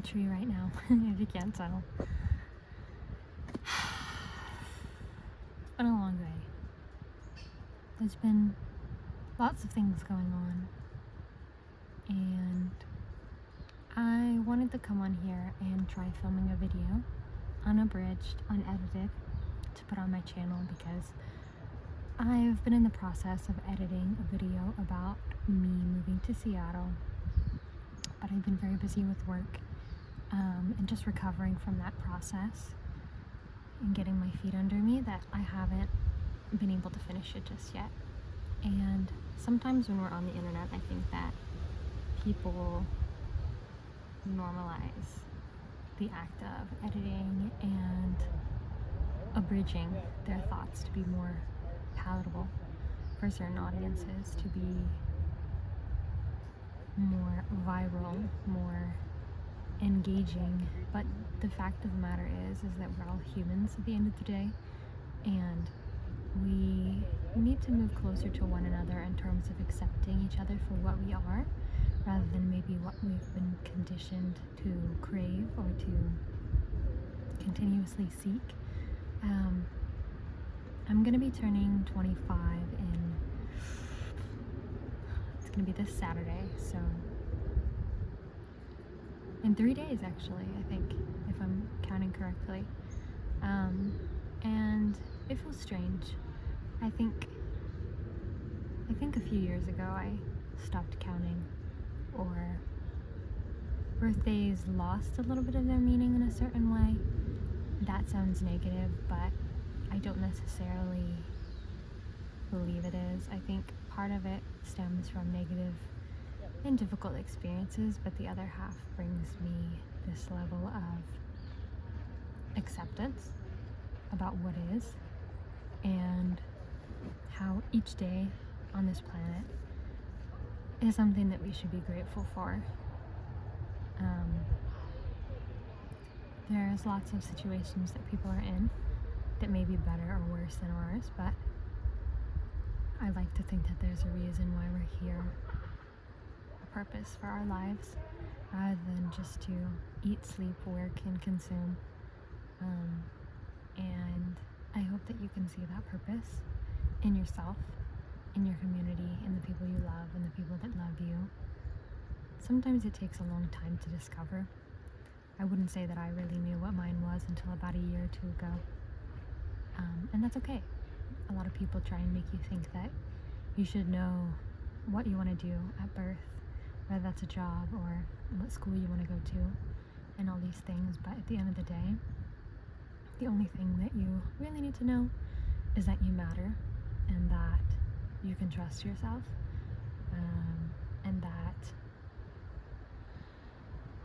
a tree right now, if you can't tell. It's been a long day. There's been lots of things going on, and I wanted to come on here and try filming a video, unabridged, unedited, to put on my channel because I've been in the process of editing a video about me moving to Seattle, but I've been very busy with work and just recovering from that process and getting my feet under me that I haven't been able to finish it just yet. And sometimes when we're on the internet, I think that people normalize the act of editing and abridging their thoughts to be more palatable for certain audiences, to be more viral, more engaging. But the fact of the matter is that we're all humans at the end of the day, and we need to move closer to one another in terms of accepting each other for what we are, rather than maybe what we've been conditioned to crave or to continuously seek. I'm gonna be turning 25 it's gonna be this Saturday, so in 3 days actually, I think, if I'm counting correctly. And it feels strange. I think a few years ago I stopped counting, or birthdays lost a little bit of their meaning in a certain way. That sounds negative, but I don't necessarily believe it is. I think part of it stems from negative and difficult experiences, but the other half brings me this level of acceptance about what is, and how each day on this planet is something that we should be grateful for. There's lots of situations that people are in that may be better or worse than ours, but I like to think that there's a reason why we're here, a purpose for our lives, rather than just to eat, sleep, work, and consume. And I hope that you can see that purpose in yourself, in your community, in the people you love, and the people that love you. Sometimes it takes a long time to discover. I wouldn't say that I really knew what mine was until about a year or two ago. And that's okay. A lot of people try and make you think that you should know what you want to do at birth, whether that's a job or what school you want to go to, and all these things. But at the end of the day, the only thing that you really need to know is that you matter, and that you can trust yourself, and that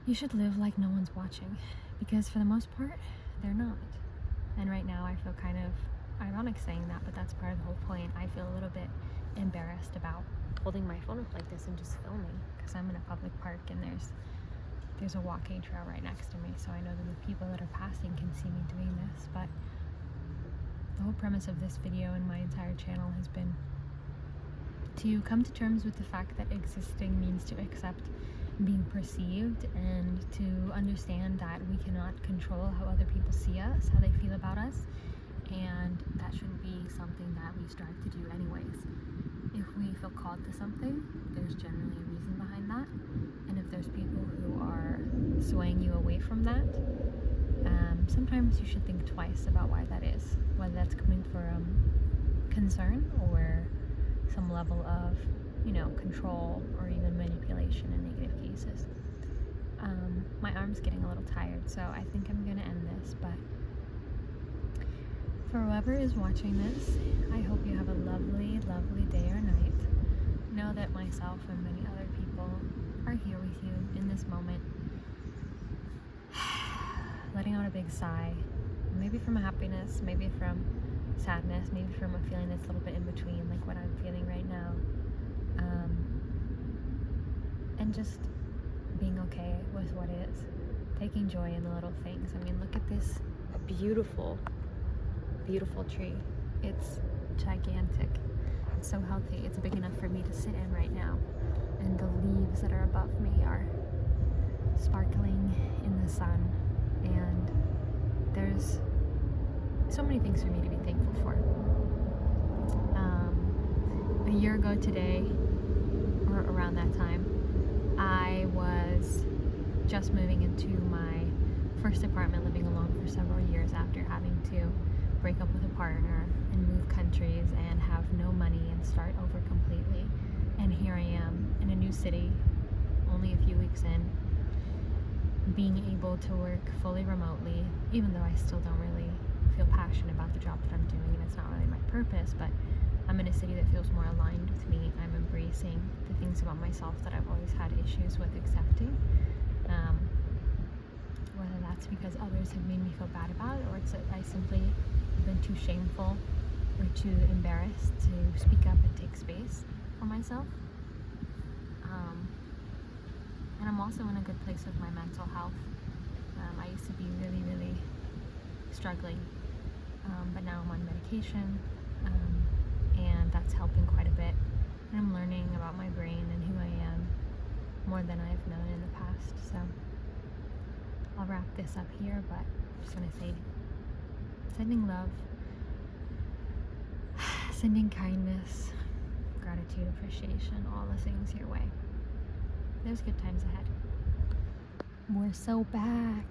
you should live like no one's watching, because for the most part, they're not. And right now I feel kind of ironic saying that, but that's part of the whole point. I feel a little bit embarrassed about holding my phone up like this and just filming, because I'm in a public park and there's a walking trail right next to me, so I know that the people that are passing can see me doing this. But the whole premise of this video and my entire channel has been to come to terms with the fact that existing means to accept being perceived, and to understand that we cannot control how other people see us, how they feel about us, and that shouldn't be something that we strive to do anyways. If we feel called to something, there's generally a reason behind that, and if there's people who are swaying you away from that, sometimes you should think twice about why that is, whether that's coming from concern or some level of, control, or even manipulation in negative cases. My arm's getting a little tired, so I think I'm gonna end this, but for whoever is watching this, I hope you have a lovely, lovely day or night. Know that myself and many other people are here with you in this moment, letting out a big sigh, maybe from happiness, maybe from sadness, maybe from a feeling that's a little bit in between, like what I'm feeling right now. And just being okay with what is, taking joy in the little things. I mean, look at this beautiful, beautiful tree. It's gigantic. It's so healthy. It's big enough for me to sit in right now. And the leaves that are above me are sparkling in the sun, and there's so many things for me to be thankful for. A year ago today, or around that time, I was just moving into my first apartment, living alone for several years after having to break up with a partner and move countries and have no money and start over completely. And here I am in a new city, only a few weeks in, being able to work fully remotely, even though I still don't really feel passionate about the job that I'm doing and it's not really my purpose, but I'm in a city that feels more aligned with me. I'm embracing the things about myself that I've always had issues with accepting. Whether that's because others have made me feel bad about it, or it's that I simply have been too shameful or too embarrassed to speak up and take space for myself. And I'm also in a good place with my mental health. I used to be really, really struggling, but now I'm on medication, and that's helping quite a bit. And I'm learning about my brain and who I am more than I've known in the past. So I'll wrap this up here, but I just want to say, sending love, sending kindness, gratitude, appreciation, all the things your way. There's good times ahead. We're so back.